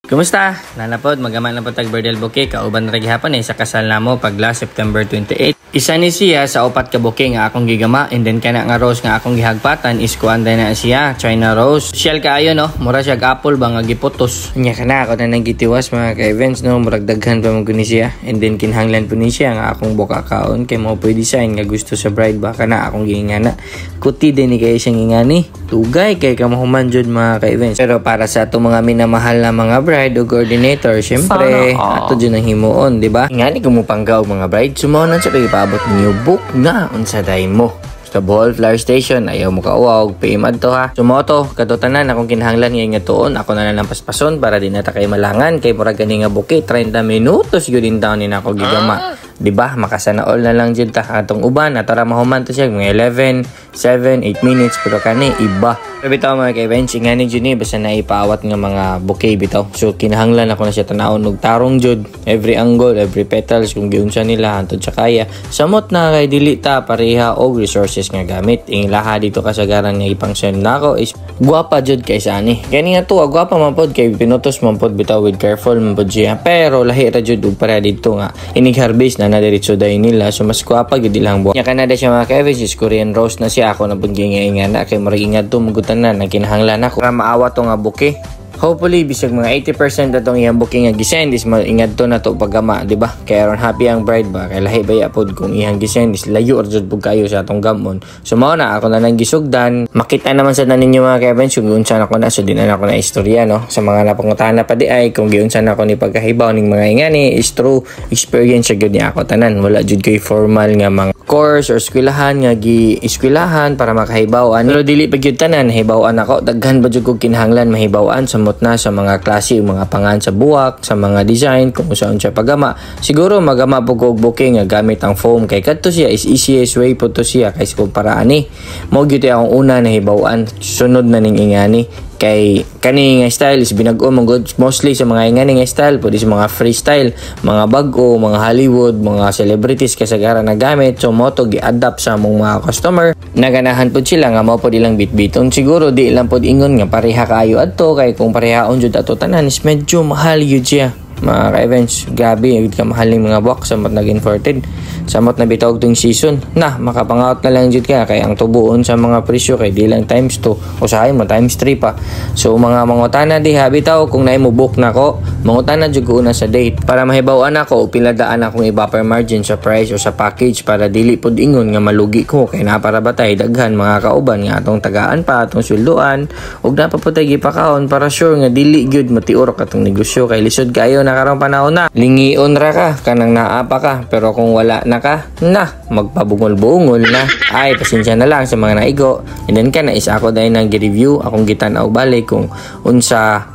Kumusta? Nanapod, magaman na po tag-bridal bouquet. Kauban na hapon sa kasal na mo pag last September 28. Isa ni siya sa upat ka bouquet nga akong gigama. And then kana nga rose nga akong gihagpatan is kuanda na siya, China rose. Shell kaayo no, mura siya apple ba nga giputos. Nya kana ako na nang gitiwas mga ka-events no, murag daghan pa mo ni siya. And then kinhanglan po ni siya nga akong buka kaon kay mo pwede design nga gusto sa bride ba kana akong gingana. Kuti din ni kay siyang ingani. Tugay kay kamahuman jud mga ka-events. Pero para sa ato mga minamahal na mga bride o coordinator, syempre ato dyan ang himuon, di ba? Nga ni kumupangga og mga bride, sumaw sa pagpaabot niyo book na unsa day mo. Sa Bohol Flower Station, ayaw mo kauwag, paimad to ha. Sumoto, katutanan akong kinahanglan nga tuon, ako na lang paspason para di nata kay malangan, kay murag gani nga bukit, 30 minutos yun din taon ni ako gigama. Diba? Makasana all na lang dyan ta. Atong uban, natara mahuman to siya, mga 11, 7, 8 minutes, pero kani, iba. Pero bitaw mga ka-events, nga ni Juni, basta na ipaawat nga mga bouquet bitaw. So, kinahanglan ako na siya tanawon og tarong jud, every angle, every petals, kung giunsa nila, hantod sa kaya. Samot na kay dili ta, pareha og resources nga gamit. Ang laha dito kasagaran nga ipang send nako is guwapa jud kay sani. Kani nga to, guwapa man pod kay pinutos man pod bitaw with careful man pod siya. Pero lahi ra jud og para dito nga inig harvest na diretso day nila, so mas guwapa gid ilang buwan. Nya kanada siya mga ka-events is Korean rose na siya, ako na pud ginga na kay murag ingad to mugutanan na kinahanglan ako para maawa to nga bouquet. Hopefully bisag mga 80% atong iyang booking nga gisend is maingad to na to pagama, di ba? Kaya ron happy ang bride ba kay lahi baya pod kung iyang gisend is layo jud pug kayo sa atong gamon. So mao na ako na nang gisugdan. Makita naman sa ninyo mga ka-events kung unsa na ko na, so di na ako na istorya no. Sa mga napangutana pa di ay kung giunsa na ako ni pagkahibaw ning mga ingani is true experience jud ni ako tanan. Wala jud kay formal nga mga course or eskwelahan nga gi-eskwelahan para makahibaw-an. Pero dili pa gyud tanan hibaw-an ako. Daghan ba jud ko kinahanglan mahibaw-an sa na sa mga klase, mga pangan sa buwak, sa mga design, kung saan siya pagama. Siguro magama po og booking nga gamit ang foam kay kadto siya is easiest way po to siya kay kumpara ani. Mo gyud akong una na hibaw-an, sunod na ning ingani. Kay kani nga style is binag-o mong mostly sa mga ingani nga style pwede sa mga freestyle, mga bag-o, mga Hollywood, mga celebrities kasagaran na gamit. So mo to gi-adapt sa among mga customer. Naganahan pod sila nga mao pod ilang bitbiton. Siguro di lang pod ingon nga pareha kaayo adto kay kung parehaon jud ato tanan is medyo mahal yun siya. Mga ka-events, gabi ka mahal ng mga box samot nag-imported. Samot na bitawag tong season na makapangout na lang jud ka kay ang tubuon sa mga presyo kay di lang times 2 o sahay mo times 3 pa. So mga mangutana diha bitaw kung naay mo book nako, mangutana jud ko una sa date para mahibaw-an ako o piladaan akong i-buffer margin sa price o sa package para dili pod ingon nga malugi ko kay na para batay daghan mga kauban nga atong tagaan pa atong sweldoan ug napaputay gipakaon para sure nga dili gyud matiurok atong negosyo kay lisod kayo na karong panahon na lingion ra ka kanang naapa ka pero kung wala na ka na magpabungol-bungol na ay pasensya na lang sa mga naigo. And then kana is ako dahil nang gi-review akong gitan-aw balik kung unsa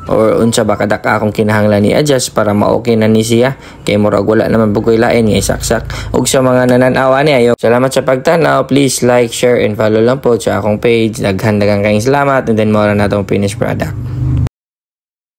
ba kadak akong kinahanglan ni adjust para ma-okay na ni siya kay murag wala naman bugoy lain nga isaksak. Ug sa mga nanan-aw ani ayo salamat sa pagtan-aw, please like, share and follow lang po sa akong page. Daghan kayong salamat and then mao na natong finished product.